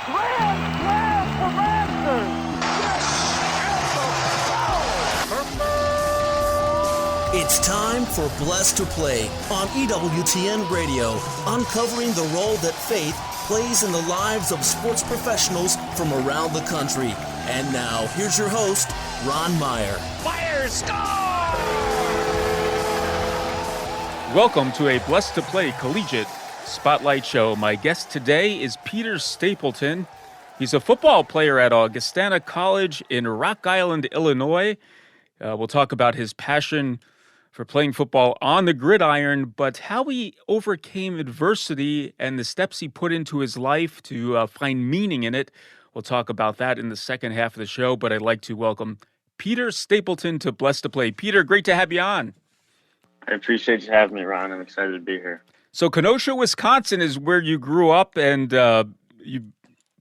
Grand slam for Masters. It's time for Blessed to Play on EWTN Radio, uncovering the role that faith plays in the lives of sports professionals from around the country. And now, here's your host, Ron Meyer. Fire, score! Welcome to a Blessed to Play collegiate spotlight show. My guest today is Peter Stapleton. He's a football player at Augustana College in Rock Island, Illinois. We'll talk about his passion for playing football on the gridiron, but how he overcame adversity and the steps he put into his life to find meaning in it. We'll talk about that in the second half of the show, but I'd like to welcome Peter Stapleton to Blessed to Play. Peter, great to have you on. I appreciate you having me, Ron. I'm excited to be here. So Kenosha, Wisconsin is where you grew up, and you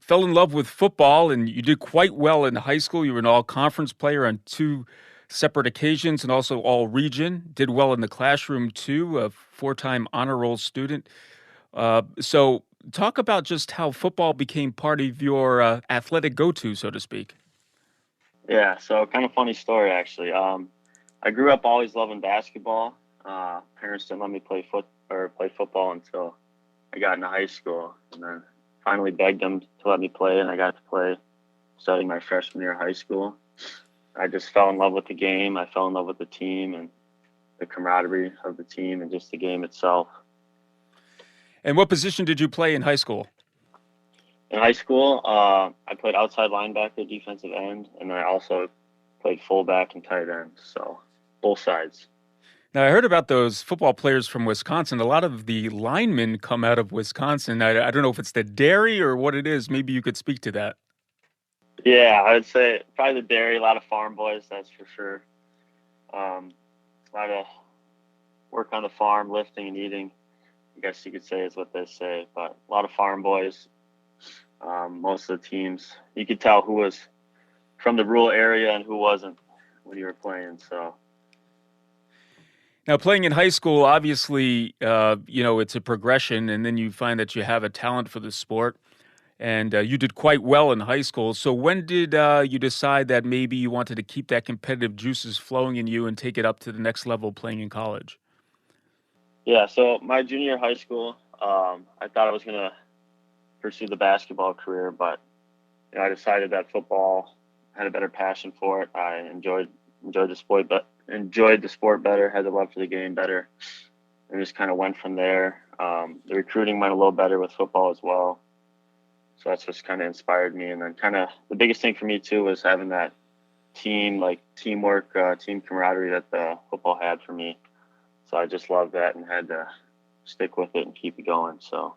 fell in love with football, and you did quite well in high school. You were an all-conference player on 2 separate occasions and also all-region. Did well in the classroom, too, a 4-time honor roll student. So talk about just how football became part of your athletic go-to, so to speak. Yeah, so kind of funny story, actually. I grew up always loving basketball. Parents didn't let me play football until I got into high school, and then finally begged them to let me play, and I got to play starting my freshman year of high school. I just fell in love with the game. I fell in love with the team and the camaraderie of the team and just the game itself. And what position did you play in high school? In high school, I played outside linebacker, defensive end, and then I also played fullback and tight end, so both sides. Now, I heard about those football players from Wisconsin. A lot of the linemen come out of Wisconsin. I don't know if it's the dairy or what it is. Maybe you could speak to that. Yeah, I would say probably the dairy, a lot of farm boys, that's for sure. A lot of work on the farm, lifting and eating, I guess you could say is what they say. But a lot of farm boys, most of the teams, you could tell who was from the rural area and who wasn't when you were playing. So. Now, playing in high school, obviously, it's a progression, and then you find that you have a talent for the sport. And you did quite well in high school. So when did you decide that maybe you wanted to keep that competitive juices flowing in you and take it up to the next level playing in college? Yeah, so my junior year of high school, I thought I was going to pursue the basketball career, but I decided that football had a better passion for it. I enjoyed the sport, but enjoyed the sport better, had the love for the game better, and just kind of went from there. The recruiting went a little better with football as well. So that's what's kind of inspired me. And then kind of the biggest thing for me, too, was having that teamwork, team camaraderie that the football had for me. So I just loved that and had to stick with it and keep it going. So.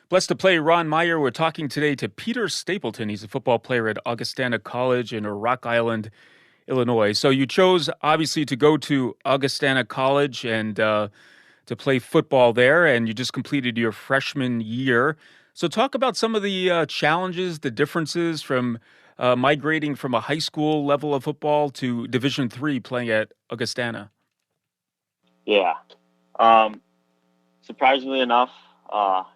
Blessed to Play, Ron Meyer. We're talking today to Peter Stapleton. He's a football player at Augustana College in Rock Island, Illinois. So you chose, obviously, to go to Augustana College and to play football there, and you just completed your freshman year. So talk about some of the challenges, the differences from migrating from a high school level of football to Division III playing at Augustana. Yeah. Surprisingly enough,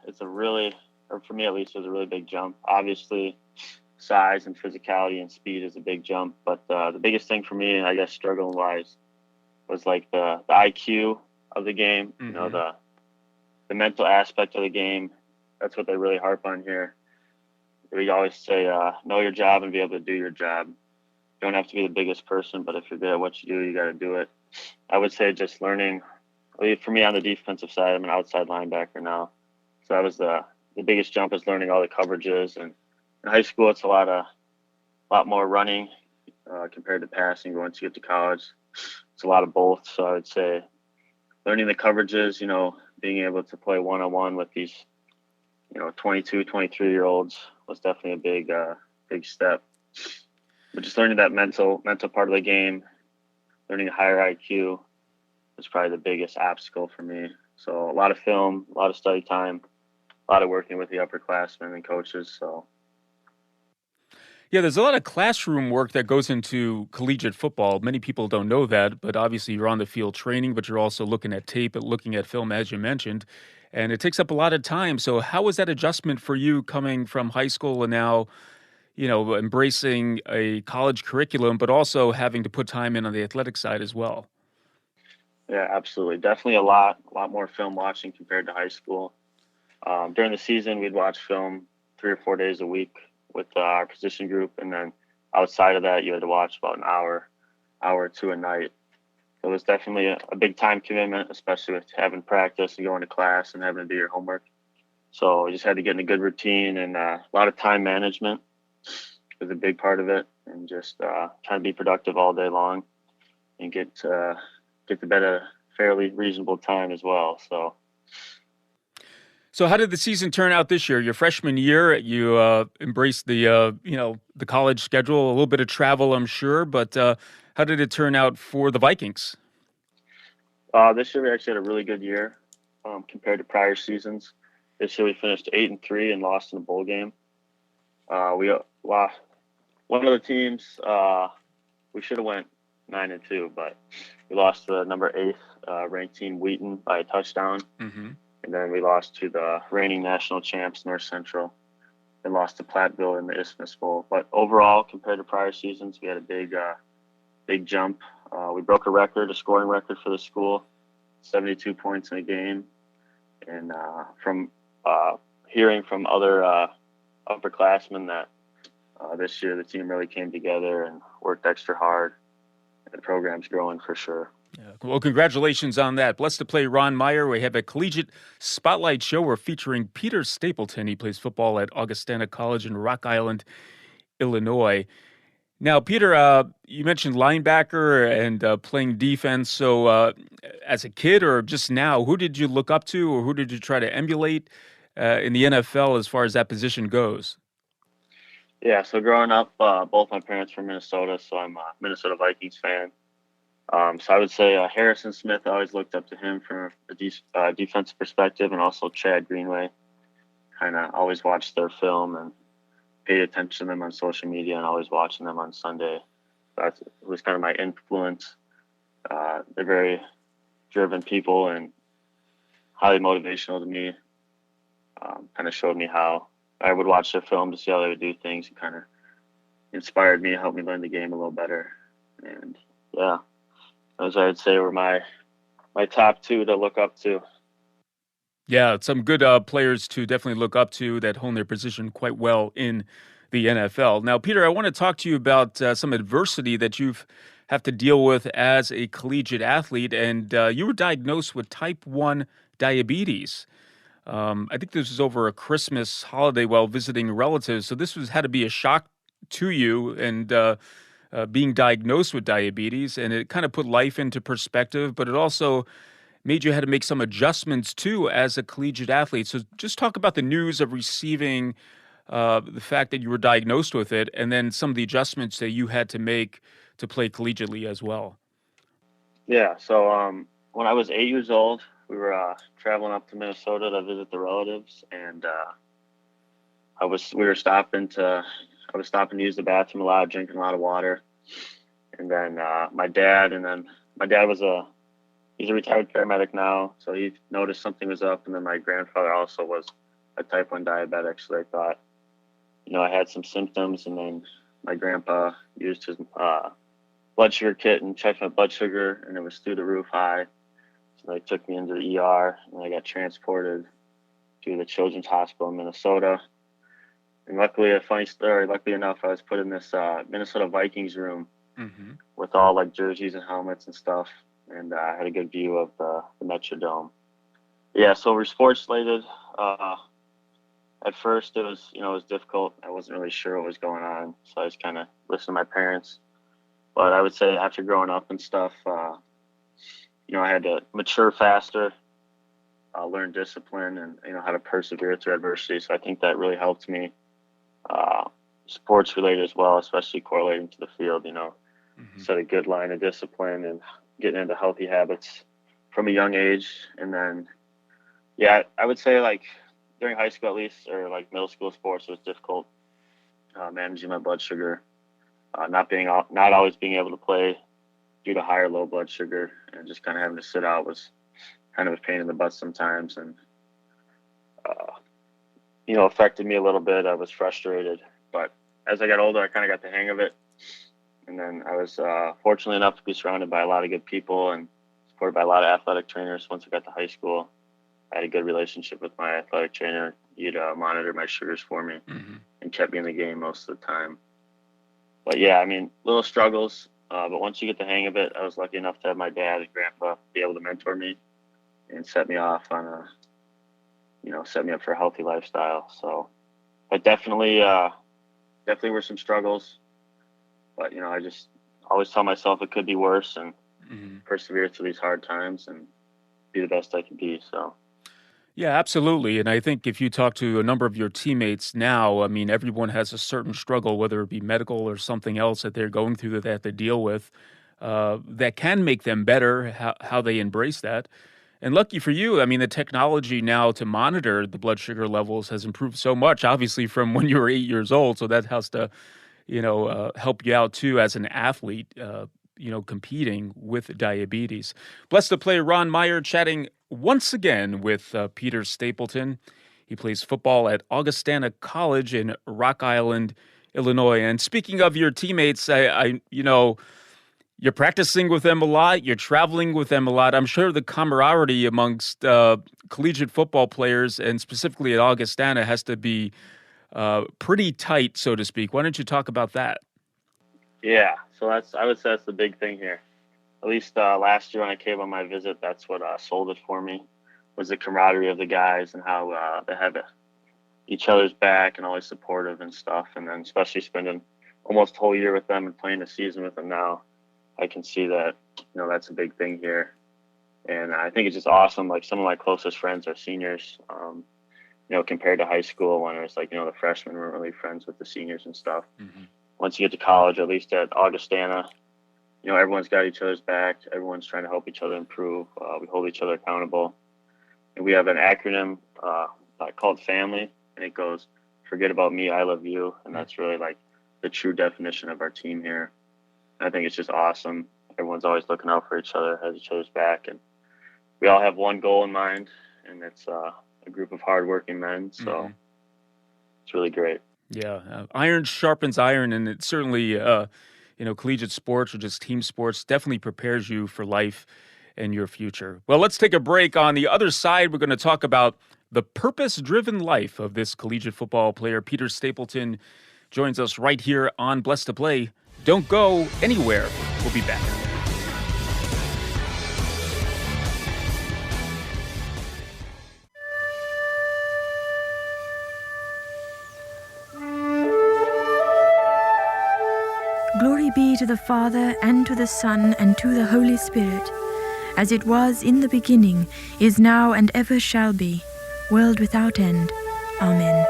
it's a really, or for me at least, it was a really big jump. Obviously, size and physicality and speed is a big jump, but the biggest thing for me, I guess struggling-wise, was like the IQ of the game, Mm-hmm. The mental aspect of the game. That's what they really harp on here. We always say, know your job and be able to do your job. You don't have to be the biggest person, but if you're good at what you do, you got to do it. I would say just learning, for me on the defensive side, I'm an outside linebacker now. So that was the biggest jump is learning all the coverages. And in high school, it's a lot more running compared to passing. Once you get to college, it's a lot of both. So I would say learning the coverages, being able to play one-on-one with these 22, 23-year-olds was definitely a big step. But just learning that mental part of the game, learning a higher IQ was probably the biggest obstacle for me. So a lot of film, a lot of study time, a lot of working with the upperclassmen and coaches. So. Yeah, there's a lot of classroom work that goes into collegiate football. Many people don't know that, but obviously you're on the field training, but you're also looking at tape and looking at film, as you mentioned. and it takes up a lot of time. So how was that adjustment for you coming from high school and now, embracing a college curriculum, but also having to put time in on the athletic side as well? Yeah, absolutely. Definitely a lot more film watching compared to high school. During the season, we'd watch film 3 or 4 days a week with our position group, and then outside of that, you had to watch about an hour or two a night. So it was definitely a big time commitment, especially with having practice and going to class and having to do your homework. So you just had to get in a good routine, and a lot of time management was a big part of it, and just trying to be productive all day long and get to bed at a fairly reasonable time as well. So how did the season turn out this year? Your freshman year, you embraced the college schedule, a little bit of travel, I'm sure, but how did it turn out for the Vikings? This year we actually had a really good year compared to prior seasons. This year we finished 8-3 and lost in a bowl game. We lost one of the teams. We should have went 9-2, but we lost to the number 8 ranked team Wheaton by a touchdown. Mm-hmm. And then we lost to the reigning national champs, North Central, and lost to Platteville in the Isthmus Bowl. But overall, compared to prior seasons, we had a big jump. We broke a scoring record for the school, 72 points in a game. And from hearing from other upperclassmen that this year the team really came together and worked extra hard. The program's growing for sure. Yeah. Well, congratulations on that. Blessed to play Ron Meyer. We have a collegiate spotlight show. We're featuring Peter Stapleton. He plays football at Augustana College in Rock Island, Illinois. Now, Peter, you mentioned linebacker and playing defense. So as a kid or just now, who did you look up to or who did you try to emulate in the NFL as far as that position goes? Yeah, so growing up, both my parents were Minnesota, so I'm a Minnesota Vikings fan. So I would say Harrison Smith, I always looked up to him from a defensive perspective, and also Chad Greenway. Kind of always watched their film and paid attention to them on social media and always watching them on Sunday. That was kind of my influence. They're very driven people and highly motivational to me. Kind of showed me how I would watch their film to see how they would do things, and kind of inspired me, helped me learn the game a little better. And yeah, those I would say were my top two to look up to. Yeah, some good players to definitely look up to that hone their position quite well in the NFL. Now, Peter, I want to talk to you about some adversity that you've have to deal with as a collegiate athlete, and you were diagnosed with type 1 diabetes. I think this was over a Christmas holiday while visiting relatives. So this had to be a shock to you, and being diagnosed with diabetes, and it kind of put life into perspective, but it also made you have to make some adjustments too as a collegiate athlete. So just talk about the news of receiving the fact that you were diagnosed with it, and then some of the adjustments that you had to make to play collegiately as well. Yeah, so when I was 8 years old, we were traveling up to Minnesota to visit the relatives, and I was stopping to use the bathroom a lot, drinking a lot of water, and then my dad he's a retired paramedic now, so he noticed something was up, and then my grandfather also was a type 1 diabetic, so they thought, I had some symptoms, and then my grandpa used his blood sugar kit and checked my blood sugar, and it was through the roof high. So they took me into the ER, and I got transported to the Children's Hospital in Minnesota. And luckily enough, I was put in this Minnesota Vikings room with all like jerseys and helmets and stuff, and I had a good view of the Metrodome. Yeah, so we're sports slated. At first, it was difficult. I wasn't really sure what was going on, so I just kind of listened to my parents. But I would say after growing up and stuff, I had to mature faster, learn discipline, and how to persevere through adversity. So I think that really helped me. Sports related as well, especially correlating to the field. Set a good line of discipline and getting into healthy habits from a young age. And then, yeah, I would say like during high school at least, or like middle school sports, it was difficult managing my blood sugar, not always being able to play due to high or low blood sugar, and just kind of having to sit out was kind of a pain in the butt sometimes. And affected me a little bit. I was frustrated, but as I got older, I kind of got the hang of it. And then I was fortunate enough to be surrounded by a lot of good people and supported by a lot of athletic trainers. Once I got to high school, I had a good relationship with my athletic trainer. He'd monitor my sugars for me and kept me in the game most of the time. But yeah, I mean, little struggles. But once you get the hang of it, I was lucky enough to have my dad and grandpa be able to mentor me and set me off on set me up for a healthy lifestyle. So, but definitely were some struggles. But, I just always tell myself it could be worse and persevere through these hard times and be the best I can be. So. Yeah, absolutely. And I think if you talk to a number of your teammates now, I mean, everyone has a certain struggle, whether it be medical or something else that they're going through that they have to deal with, that can make them better, how they embrace that. And lucky for you, I mean, the technology now to monitor the blood sugar levels has improved so much, obviously, from when you were 8 years old. So that has to, help you out, too, as an athlete, competing with diabetes. Blessed to play Ron Meyer chatting once again with Peter Stapleton. He plays football at Augustana College in Rock Island, Illinois. And speaking of your teammates, you're practicing with them a lot. You're traveling with them a lot. I'm sure the camaraderie amongst collegiate football players, and specifically at Augustana, has to be pretty tight, so to speak. Why don't you talk about that? Yeah, so I would say that's the big thing here. At least last year when I came on my visit, that's what sold it for me, was the camaraderie of the guys and how they had each other's back and always supportive and stuff. And then especially spending almost a whole year with them and playing a season with them now, I can see that, that's a big thing here. And I think it's just awesome. Like some of my closest friends are seniors, compared to high school when it was like, the freshmen weren't really friends with the seniors and stuff. Once you get to college, at least at Augustana, everyone's got each other's back. Everyone's trying to help each other improve. We hold each other accountable. And we have an acronym called FAMILY, and it goes, forget about me, I love you. And that's really like the true definition of our team here. And I think it's just awesome. Everyone's always looking out for each other, has each other's back. And we all have one goal in mind, and it's a group of hardworking men. So it's really great. Yeah, iron sharpens iron, and it certainly, collegiate sports or just team sports definitely prepares you for life and your future. Well, let's take a break. On the other side, we're going to talk about the purpose-driven life of this collegiate football player. Peter Stapleton joins us right here on Blessed to Play. Don't go anywhere. We'll be back. Glory be to the Father, and to the Son, and to the Holy Spirit, as it was in the beginning, is now, and ever shall be, world without end. Amen.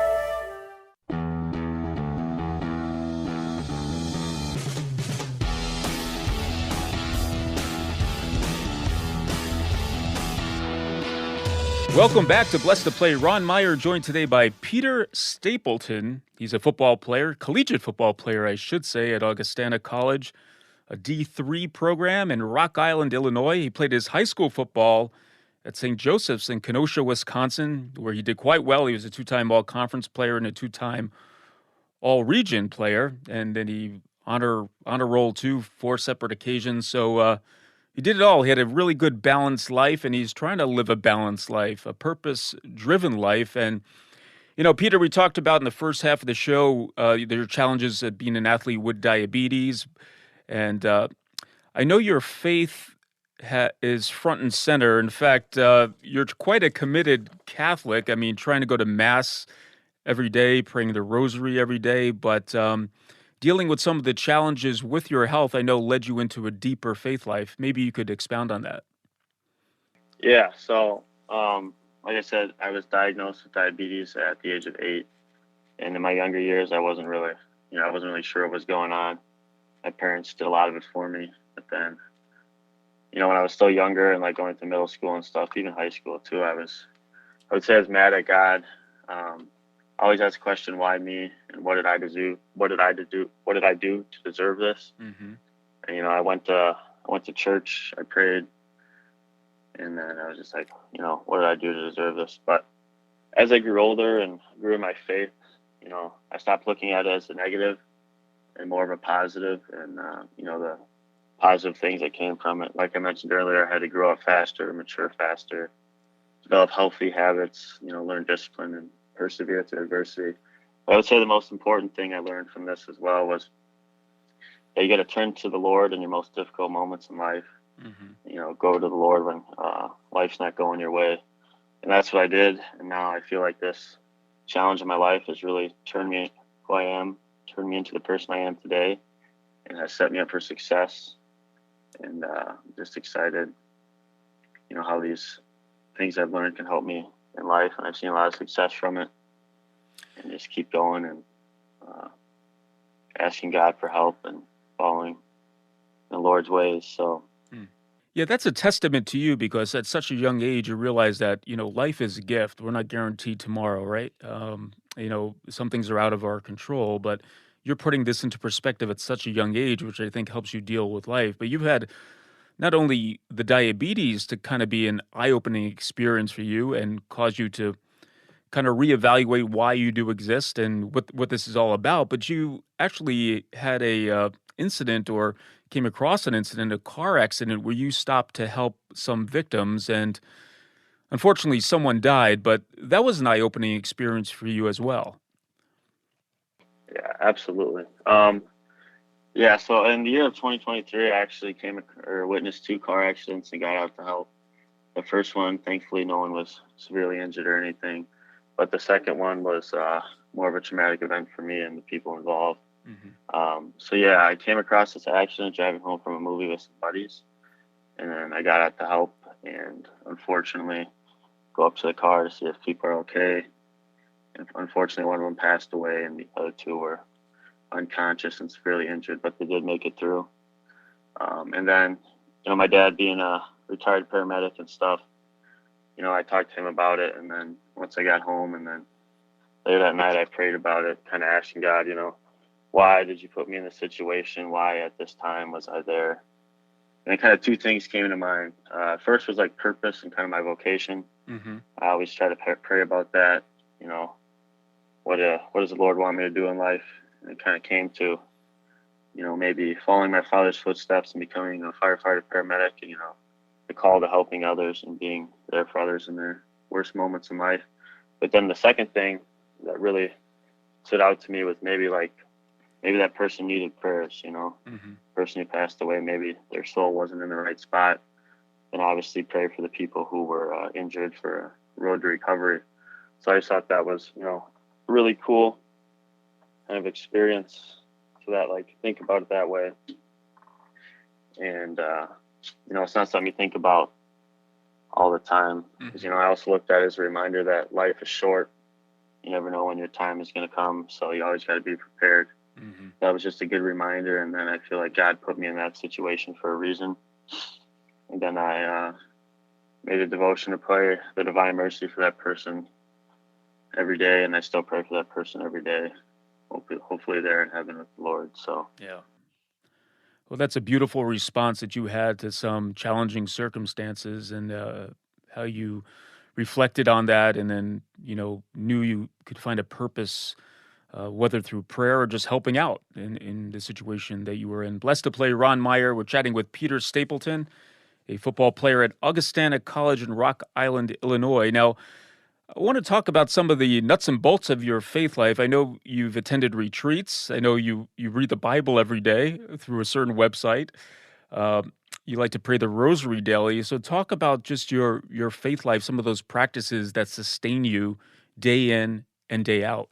Welcome back to Blessed to Play. Ron Meyer joined today by Peter Stapleton. He's a football player, collegiate football player, I should say, at Augustana College, a D3 program in Rock Island, Illinois. He played his high school football at St. Joseph's in Kenosha, Wisconsin, where he did quite well. He was a two-time all-conference player and a two-time all-region player. And then he honor roll, too, 4 separate occasions. So, he did it all. He had a really good balanced life, and he's trying to live a balanced life, a purpose-driven life. And, Peter, we talked about in the first half of the show, there are challenges of being an athlete with diabetes. And I know your faith is front and center. In fact, you're quite a committed Catholic. I mean, trying to go to Mass every day, praying the rosary every day, but dealing with some of the challenges with your health, I know, led you into a deeper faith life. Maybe you could expound on that. Yeah, so like I said, I was diagnosed with diabetes at the age of 8. And in my younger years, I wasn't really sure what was going on. My parents did a lot of it for me. But then, when I was still younger and like going to middle school and stuff, even high school too, I would say I was mad at God. I always ask the question, why me? And what did I do? What did I do to deserve this? And I went to church, I prayed, and then I was just like, what did I do to deserve this? But as I grew older and grew in my faith, I stopped looking at it as a negative and more of a positive, and the positive things that came from it. Like I mentioned earlier, I had to grow up faster, mature faster, develop healthy habits, learn discipline and persevere through adversity. But I would say the most important thing I learned from this as well was that you got to turn to the Lord in your most difficult moments in life. Go to the Lord when life's not going your way. And that's what I did. And now I feel like this challenge in my life has really turned me who I am, turned me into the person I am today, and has set me up for success. And just excited, how these things I've learned can help me in life. And I've seen a lot of success from it. And just keep going and asking God for help and following the Lord's ways. So. Yeah, that's a testament to you because at such a young age, you realize that, life is a gift. We're not guaranteed tomorrow, right? Some things are out of our control, but you're putting this into perspective at such a young age, which I think helps you deal with life. But you've had not only the diabetes to kind of be an eye-opening experience for you and cause you to kind of reevaluate why you do exist and what this is all about, but you actually had a incident or came across an incident, a car accident where you stopped to help some victims, and unfortunately someone died, but that was an eye-opening experience for you as well. Yeah, absolutely. So in the year of 2023, I actually witnessed 2 car accidents and got out to help. The first one, thankfully, no one was severely injured or anything, but the second one was more of a traumatic event for me and the people involved. I came across this accident driving home from a movie with some buddies, and then I got out to help and unfortunately go up to the car to see if people are okay. And unfortunately, one of them passed away and the other 2 were unconscious and severely injured, but they did make it through. And then, my dad being a retired paramedic and stuff, I talked to him about it. And then once I got home and then later that night, I prayed about it, kind of asking God, why did you put me in this situation? Why at this time was I there? And kind of 2 things came to mind. First was like purpose and kind of my vocation. I always try to pray about that. What does the Lord want me to do in life? And it kind of came to, maybe following my father's footsteps and becoming a firefighter paramedic, and, the call to helping others and being there for others in their worst moments in life. But then the second thing that really stood out to me was maybe that person needed prayers, person who passed away, maybe their soul wasn't in the right spot. And obviously pray for the people who were injured for a road to recovery. So I just thought that was, really cool kind of experience to that, think about it that way. And, it's not something you think about all the time. Because, I also looked at it as a reminder that life is short. You never know when your time is going to come. So you always got to be prepared. That was just a good reminder. And then I feel like God put me in that situation for a reason. And then I made a devotion to pray the divine mercy for that person every day. And I still pray for that person every day. Hopefully they're in heaven with the Lord. So, yeah. Well, that's a beautiful response that you had to some challenging circumstances, and how you reflected on that and then, knew you could find a purpose, whether through prayer or just helping out in the situation that you were in. Blessed to play Ron Meyer. We're chatting with Peter Stapleton, a football player at Augustana College in Rock Island, Illinois. Now, I want to talk about some of the nuts and bolts of your faith life. I know you've attended retreats. I know you read the Bible every day through a certain website. You like to pray the rosary daily. So talk about just your faith life, some of those practices that sustain you day in and day out.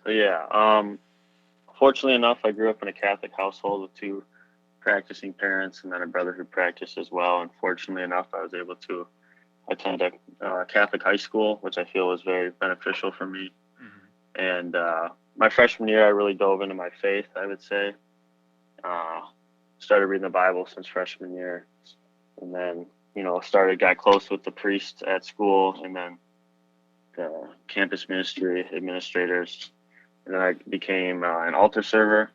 So, fortunately enough, I grew up in a Catholic household with 2 practicing parents and then a brother who practiced as well. And fortunately enough, I was able to attend a Catholic high school, which I feel was very beneficial for me. And my freshman year, I really dove into my faith, I would say. Started reading the Bible since freshman year. And then, got close with the priests at school and then the campus ministry administrators. And then I became an altar server.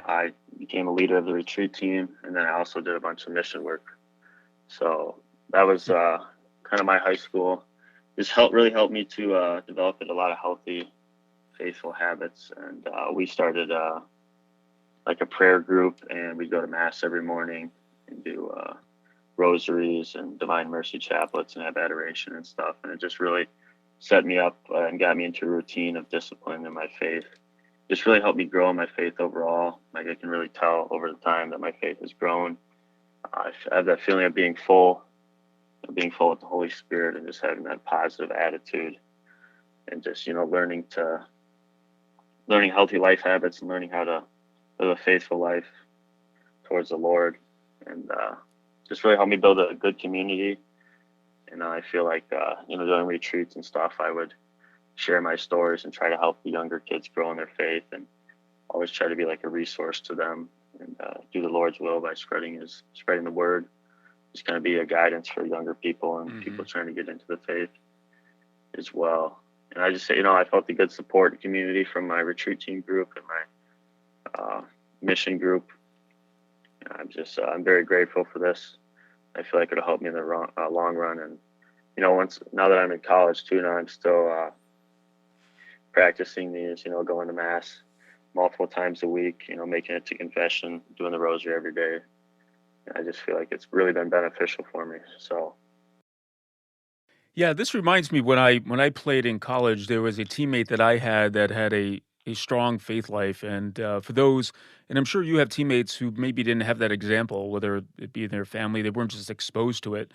I became a leader of the retreat team. And then I also did a bunch of mission work. So that was kind of my high school just really helped me to develop a lot of healthy, faithful habits. And we started like a prayer group, and we go to mass every morning and do rosaries and divine mercy chaplets and have adoration and stuff. And it just really set me up and got me into a routine of discipline in my faith. Just really helped me grow in my faith overall. Like, I can really tell over the time that my faith has grown. I have that feeling of being full with the Holy Spirit, and just having that positive attitude, and just, learning healthy life habits and learning how to live a faithful life towards the Lord. And just really helped me build a good community. And I feel like, during retreats and stuff, I would share my stories and try to help the younger kids grow in their faith, and always try to be like a resource to them, and do the Lord's will by spreading the word. Just kind of be a guidance for younger people and people trying to get into the faith as well. And I just say, I felt a good support and community from my retreat team group and my mission group. I'm very grateful for this. I feel like it'll help me in the long run. And, now that I'm in college too, now I'm still practicing these, going to mass multiple times a week, making it to confession, doing the rosary every day. And I just feel like it's really been beneficial for me. So. Yeah, this reminds me when I played in college, there was a teammate that I had that had a strong faith life, and for those, and I'm sure you have teammates who maybe didn't have that example, whether it be in their family, they weren't just exposed to it.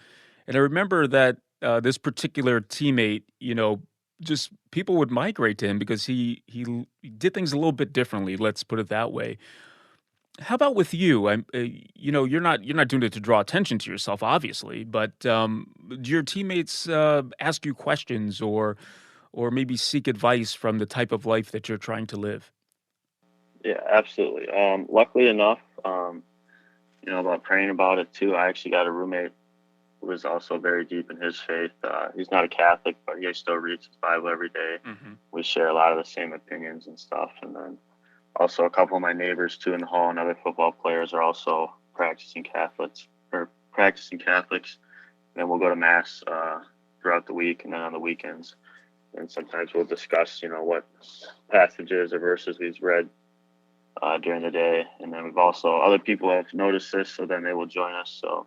And I remember that this particular teammate, just people would migrate to him because he did things a little bit differently. Let's put it that way. How about with you? You're not doing it to draw attention to yourself, obviously, but do your teammates ask you questions or maybe seek advice from the type of life that you're trying to live? Yeah, absolutely. Luckily enough, about praying about it too, I actually got a roommate who was also very deep in his faith. He's not a Catholic, but he still reads his Bible every day. We share a lot of the same opinions and stuff. And then also a couple of my neighbors too in the hall and other football players are also practicing Catholics. And then we'll go to mass throughout the week, and then on the weekends. And sometimes we'll discuss, what passages or verses we've read during the day. And then other people have noticed this, so then they will join us. So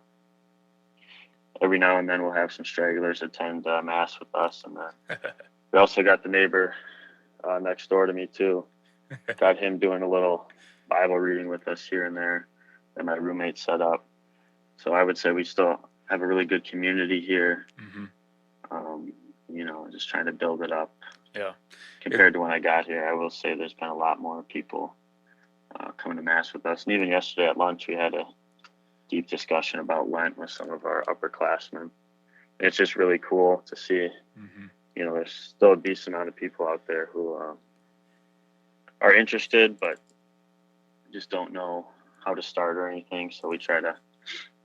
every now and then we'll have some stragglers attend mass with us. And then we also got the neighbor next door to me too. Got him doing a little Bible reading with us here and there that my roommate set up. So I would say we still have a really good community here. Just trying to build it up. Yeah. Compared to when I got here, I will say there's been a lot more people coming to mass with us. And even yesterday at lunch, we had a deep discussion about Lent with some of our upperclassmen. And it's just really cool to see, there's still a decent amount of people out there who are interested, but just don't know how to start or anything. So we try to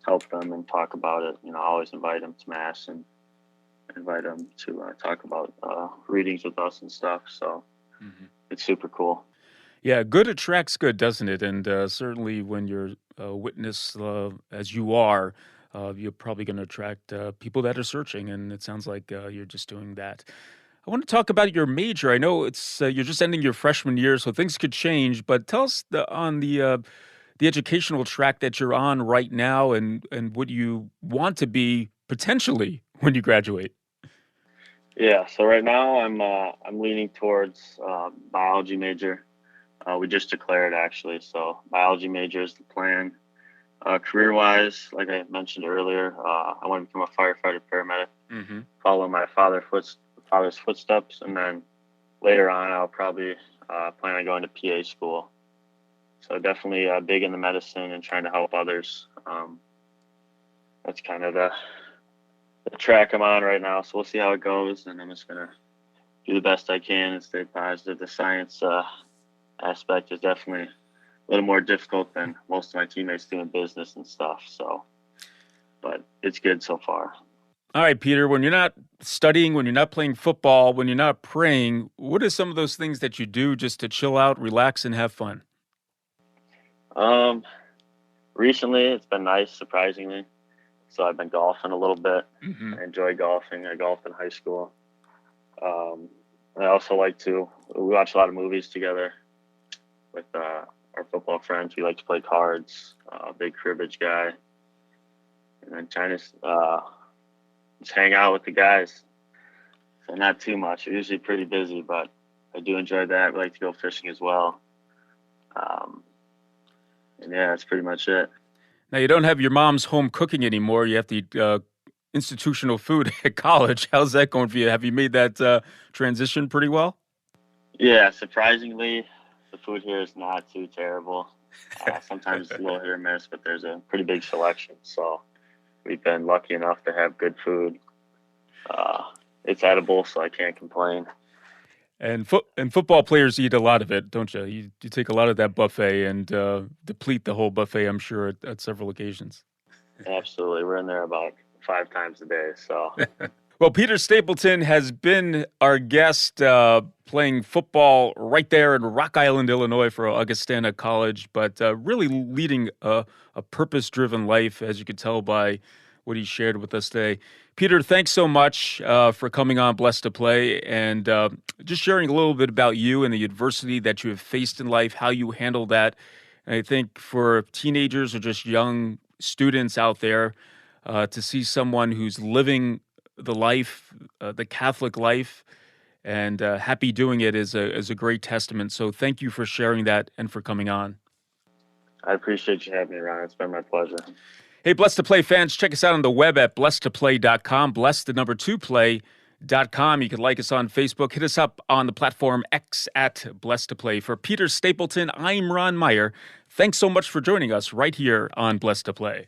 help them and talk about it. I always invite them to mass and invite them to talk about readings with us and stuff. So it's super cool. Yeah, good attracts good, doesn't it? And certainly when you're a witness, as you are, you're probably going to attract people that are searching. And it sounds like you're just doing that. I want to talk about your major. I know it's you're just ending your freshman year, so things could change. But tell us on the educational track that you're on right now, and what you want to be potentially when you graduate. Yeah. So right now I'm leaning towards biology major. We just declared actually. So biology major is the plan. Career-wise, like I mentioned earlier, I want to become a firefighter paramedic, follow my father's footsteps, and then later on I'll probably plan on going to PA school. So definitely big in the medicine and trying to help others. That's kind of the track I'm on right now. So we'll see how it goes, and I'm just gonna do the best I can and stay positive. The science aspect is definitely a little more difficult than most of my teammates doing business and stuff. So, but it's good so far. All right, Peter, when you're not studying, when you're not playing football, when you're not praying, what are some of those things that you do just to chill out, relax, and have fun? Recently it's been nice, surprisingly. So I've been golfing a little bit. I enjoy golfing. I golfed in high school. I also we watch a lot of movies together with our football friends. We like to play cards, big cribbage guy. And then China's just hang out with the guys. So not too much. We're usually pretty busy, but I do enjoy that. We like to go fishing as well. And yeah, that's pretty much it. Now, you don't have your mom's home cooking anymore. You have to eat institutional food at college. How's that going for you? Have you made that transition pretty well? Yeah, surprisingly, the food here is not too terrible. Sometimes it's a little hit or miss, but there's a pretty big selection. So we've been lucky enough to have good food. It's edible, so I can't complain. And football players eat a lot of it, don't you? You take a lot of that buffet and deplete the whole buffet, I'm sure, at several occasions. Absolutely. We're in there about 5 times a day. So, Well, Peter Stapleton has been our guest playing football right there in Rock Island, Illinois for Augustana College, but really leading a purpose-driven life, as you could tell by what he shared with us today. Peter, thanks so much for coming on Blessed to Play and just sharing a little bit about you and the adversity that you have faced in life, how you handle that. And I think for teenagers or just young students out there, to see someone who's living the life, the Catholic life, and happy doing it is a great testament. So thank you for sharing that and for coming on. I appreciate you having me, Ron. It's been my pleasure. Hey, Blessed to Play fans, check us out on the web at blessedtoplay.com, blessed2play.com. You can like us on Facebook. Hit us up on the platform X at Blessed to Play. For Peter Stapleton, I'm Ron Meyer. Thanks so much for joining us right here on Blessed to Play.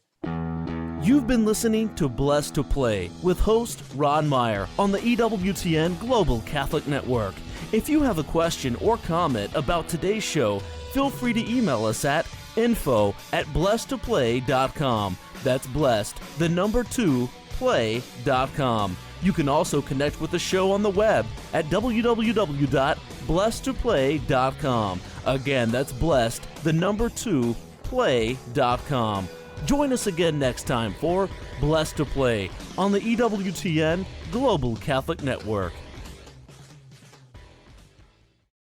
You've been listening to Blessed to Play with host Ron Meyer on the EWTN Global Catholic Network. If you have a question or comment about today's show, feel free to email us at info@blessedtoplay.com. That's blessed, 2, play.com. You can also connect with the show on the web at www.blessedtoplay.com. Again, that's blessed, 2, play.com. Join us again next time for Blessed to Play on the EWTN Global Catholic Network.